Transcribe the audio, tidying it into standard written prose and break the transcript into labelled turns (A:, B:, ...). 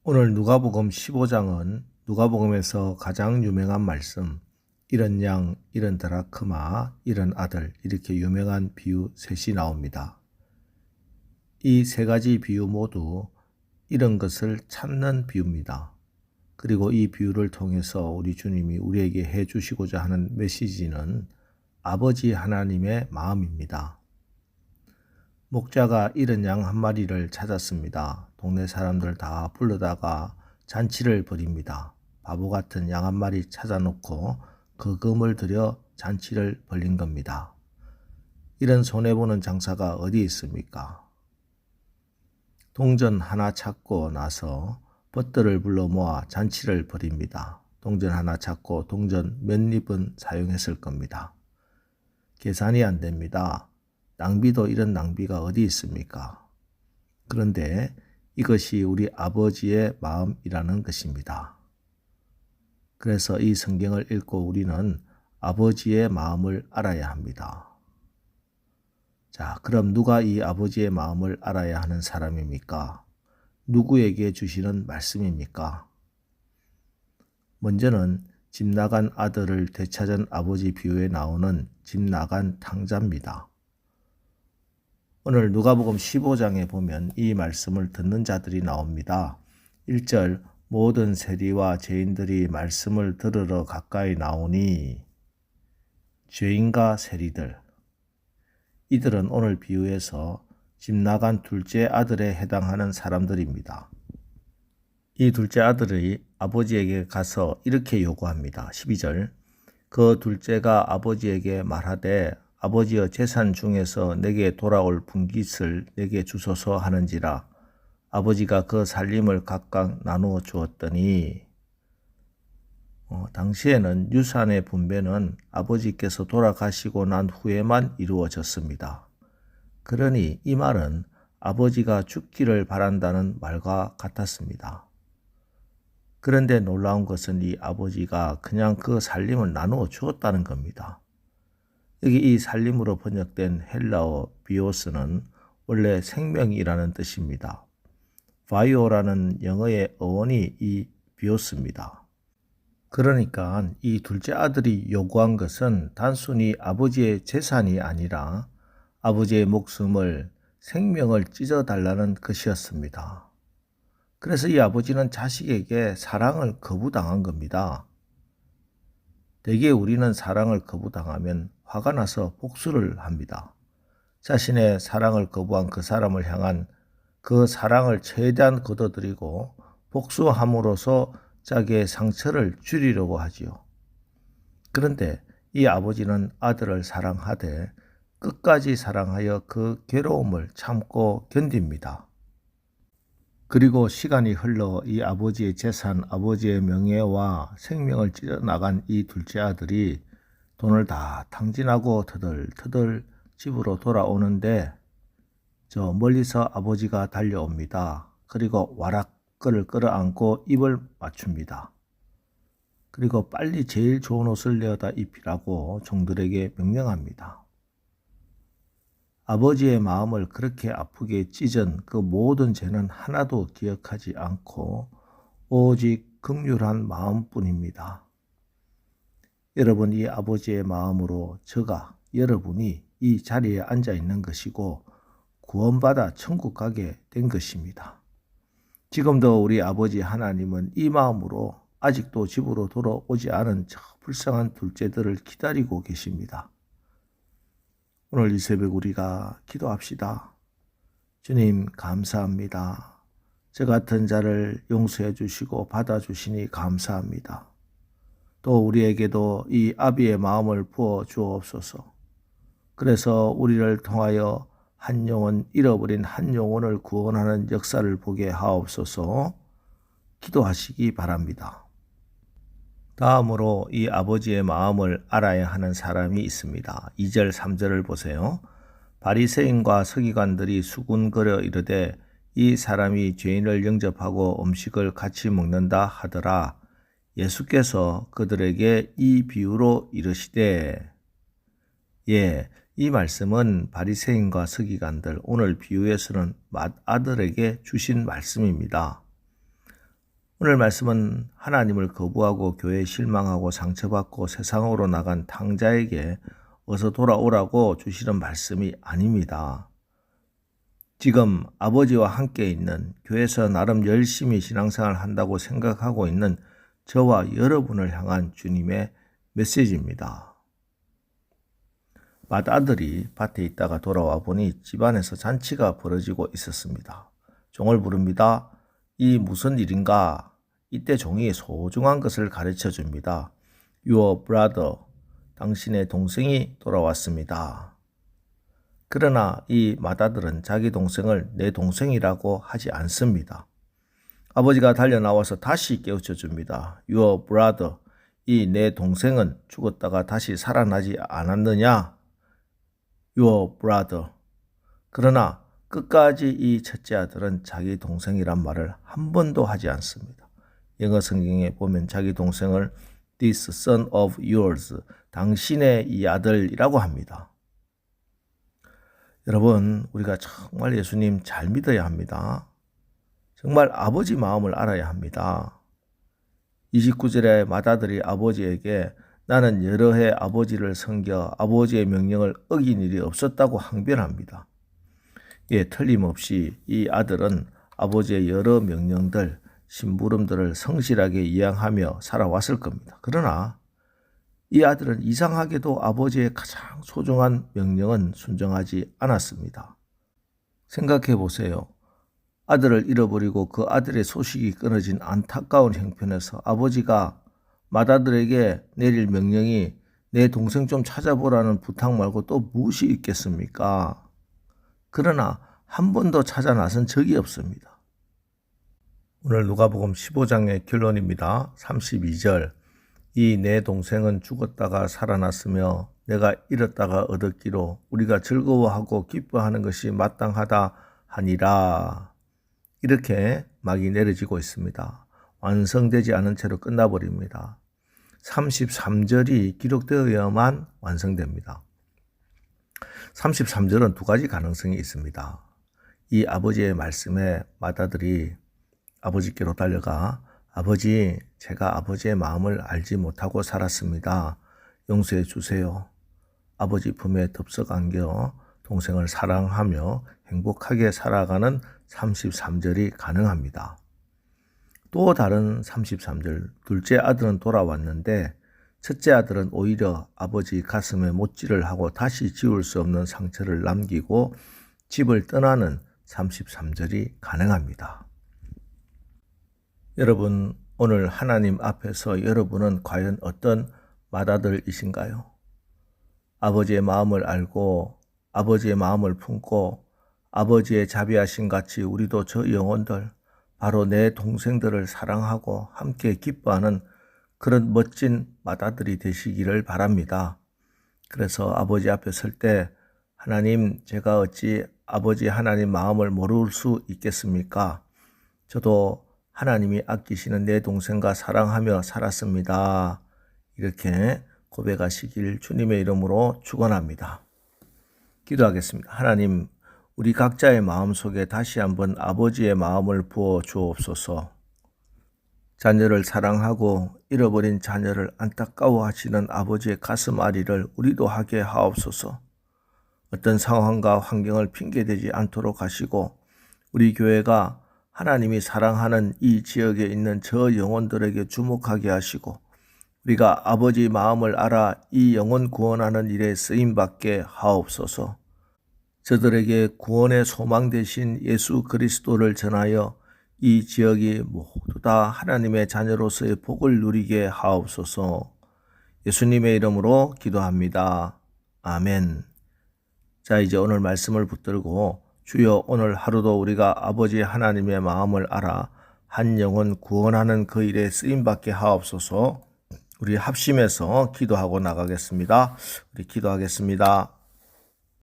A: 오늘 누가복음 15장은 누가복음에서 가장 유명한 말씀, 이런 양, 이런 드라크마, 이런 아들, 이렇게 유명한 비유 셋이 나옵니다. 이 세 가지 비유 모두 이런 것을 찾는 비유입니다. 그리고 이 비유를 통해서 우리 주님이 우리에게 해주시고자 하는 메시지는 아버지 하나님의 마음입니다. 목자가 잃은 양 한 마리를 찾았습니다. 동네 사람들 다 불러다가 잔치를 벌입니다. 바보 같은 양 한 마리 찾아놓고 그 금을 들여 잔치를 벌린 겁니다. 이런 손해보는 장사가 어디 있습니까? 동전 하나 찾고 나서 벗들을 불러 모아 잔치를 벌입니다. 동전 하나 찾고 동전 몇 립은 사용했을 겁니다. 계산이 안 됩니다. 낭비도 이런 낭비가 어디 있습니까? 그런데 이것이 우리 아버지의 마음이라는 것입니다. 그래서 이 성경을 읽고 우리는 아버지의 마음을 알아야 합니다. 자, 그럼 누가 이 아버지의 마음을 알아야 하는 사람입니까? 누구에게 주시는 말씀입니까? 먼저는 집 나간 아들을 되찾은 아버지 비유에 나오는 집 나간 탕자입니다. 오늘 누가복음 15장에 보면 이 말씀을 듣는 자들이 나옵니다. 1절 모든 세리와 죄인들이 말씀을 들으러 가까이 나오니 죄인과 세리들, 이들은 오늘 비유에서 집 나간 둘째 아들에 해당하는 사람들입니다. 이 둘째 아들이 아버지에게 가서 이렇게 요구합니다. 12절 그 둘째가 아버지에게 말하되 아버지여 재산 중에서 내게 돌아올 분깃을 내게 주소서 하는지라. 아버지가 그 살림을 각각 나누어 주었더니 당시에는 유산의 분배는 아버지께서 돌아가시고 난 후에만 이루어졌습니다. 그러니 이 말은 아버지가 죽기를 바란다는 말과 같았습니다. 그런데 놀라운 것은 이 아버지가 그냥 그 살림을 나누어 주었다는 겁니다. 여기 이 살림으로 번역된 헬라어 비오스는 원래 생명이라는 뜻입니다. 바이오라는 영어의 어원이 이 비오스입니다. 그러니까 이 둘째 아들이 요구한 것은 단순히 아버지의 재산이 아니라 아버지의 목숨을, 생명을 찢어달라는 것이었습니다. 그래서 이 아버지는 자식에게 사랑을 거부당한 겁니다. 대개 우리는 사랑을 거부당하면 화가 나서 복수를 합니다. 자신의 사랑을 거부한 그 사람을 향한 그 사랑을 최대한 거둬들이고 복수함으로써 자기의 상처를 줄이려고 하지요. 그런데 이 아버지는 아들을 사랑하되 끝까지 사랑하여 그 괴로움을 참고 견딥니다. 그리고 시간이 흘러 이 아버지의 재산, 아버지의 명예와 생명을 찢어나간 이 둘째 아들이 돈을 다 탕진하고 터덜터덜 집으로 돌아오는데 저 멀리서 아버지가 달려옵니다. 그리고 와락 그를 끌어안고 입을 맞춥니다. 그리고 빨리 제일 좋은 옷을 내어다 입히라고 종들에게 명령합니다. 아버지의 마음을 그렇게 아프게 찢은 그 모든 죄는 하나도 기억하지 않고 오직 긍휼한 마음뿐입니다. 여러분, 이 아버지의 마음으로 여러분이 이 자리에 앉아 있는 것이고 구원받아 천국 가게 된 것입니다. 지금도 우리 아버지 하나님은 이 마음으로 아직도 집으로 돌아오지 않은 저 불쌍한 둘째들을 기다리고 계십니다. 오늘 이 새벽 우리가 기도합시다. 주님 감사합니다. 저 같은 자를 용서해 주시고 받아주시니 감사합니다. 또 우리에게도 이 아비의 마음을 부어 주옵소서. 그래서 우리를 통하여 한 영혼, 잃어버린 한 영혼을 구원하는 역사를 보게 하옵소서. 기도하시기 바랍니다. 다음으로 이 아버지의 마음을 알아야 하는 사람이 있습니다. 2절, 3절을 보세요. 바리새인과 서기관들이 수군거려 이르되 이 사람이 죄인을 영접하고 음식을 같이 먹는다 하더라. 예수께서 그들에게 이 비유로 이르시되 이 말씀은 바리새인과 서기관들, 오늘 비유에서는 맏아들에게 주신 말씀입니다. 오늘 말씀은 하나님을 거부하고 교회에 실망하고 상처받고 세상으로 나간 탕자에게 어서 돌아오라고 주시는 말씀이 아닙니다. 지금 아버지와 함께 있는 교회에서 나름 열심히 신앙생활을 한다고 생각하고 있는 저와 여러분을 향한 주님의 메시지입니다. 맏아들이 밭에 있다가 돌아와 보니 집안에서 잔치가 벌어지고 있었습니다. 종을 부릅니다. 이 무슨 일인가? 이때 종이 소중한 것을 가르쳐 줍니다. Your brother, 당신의 동생이 돌아왔습니다. 그러나 이 맏아들은 자기 동생을 내 동생이라고 하지 않습니다. 아버지가 달려나와서 다시 깨우쳐 줍니다. Your brother, 이 내 동생은 죽었다가 다시 살아나지 않았느냐? Your brother. 그러나 끝까지 이 첫째 아들은 자기 동생이란 말을 한 번도 하지 않습니다. 영어 성경에 보면 자기 동생을 This son of yours, 당신의 이 아들이라고 합니다. 여러분, 우리가 정말 예수님 잘 믿어야 합니다. 정말 아버지 마음을 알아야 합니다. 29절에 맏아들이 아버지에게 나는 여러 해 아버지를 섬겨 아버지의 명령을 어긴 일이 없었다고 항변합니다. 예, 틀림없이 이 아들은 아버지의 여러 명령들, 심부름들을 성실하게 이행하며 살아왔을 겁니다. 그러나 이 아들은 이상하게도 아버지의 가장 소중한 명령은 순종하지 않았습니다. 생각해 보세요. 아들을 잃어버리고 그 아들의 소식이 끊어진 안타까운 형편에서 아버지가 맏아들에게 내릴 명령이 내 동생 좀 찾아보라는 부탁 말고 또 무엇이 있겠습니까? 그러나 한 번도 찾아 나선 적이 없습니다. 오늘 누가복음 15장의 결론입니다. 32절. 이 내 동생은 죽었다가 살아났으며 내가 잃었다가 얻었기로 우리가 즐거워하고 기뻐하는 것이 마땅하다 하니라. 이렇게 막이 내려지고 있습니다. 완성되지 않은 채로 끝나버립니다. 33절이 기록되어야만 완성됩니다. 33절은 두 가지 가능성이 있습니다. 이 아버지의 말씀에 맏아들이 아버지께로 달려가 아버지, 제가 아버지의 마음을 알지 못하고 살았습니다. 용서해 주세요. 아버지 품에 덥석 안겨 동생을 사랑하며 행복하게 살아가는 33절이 가능합니다. 또 다른 33절, 둘째 아들은 돌아왔는데 첫째 아들은 오히려 아버지 가슴에 못질을 하고 다시 지울 수 없는 상처를 남기고 집을 떠나는 33절이 가능합니다. 여러분, 오늘 하나님 앞에서 여러분은 과연 어떤 맏아들이신가요? 아버지의 마음을 알고 아버지의 마음을 품고 아버지의 자비하심 같이 우리도 저 영혼들, 바로 내 동생들을 사랑하고 함께 기뻐하는 그런 멋진 맏아들이 되시기를 바랍니다. 그래서 아버지 앞에 설 때 하나님, 제가 어찌 아버지 하나님 마음을 모를 수 있겠습니까? 저도 하나님이 아끼시는 내 동생과 사랑하며 살았습니다. 이렇게 고백하시길 주님의 이름으로 축원합니다. 기도하겠습니다. 하나님, 우리 각자의 마음속에 다시 한번 아버지의 마음을 부어 주옵소서. 자녀를 사랑하고 잃어버린 자녀를 안타까워하시는 아버지의 가슴 아리를 우리도 하게 하옵소서. 어떤 상황과 환경을 핑계대지 않도록 하시고 우리 교회가 하나님이 사랑하는 이 지역에 있는 저 영혼들에게 주목하게 하시고 우리가 아버지 마음을 알아 이 영혼 구원하는 일에 쓰임받게 하옵소서. 저들에게 구원의 소망 되신 예수 그리스도를 전하여 이 지역이 모두 다 하나님의 자녀로서의 복을 누리게 하옵소서. 예수님의 이름으로 기도합니다. 아멘. 자, 이제 오늘 말씀을 붙들고 주여, 오늘 하루도 우리가 아버지 하나님의 마음을 알아 한 영혼 구원하는 그 일에 쓰임받게 하옵소서. 우리 합심해서 기도하고 나가겠습니다. 우리 기도하겠습니다.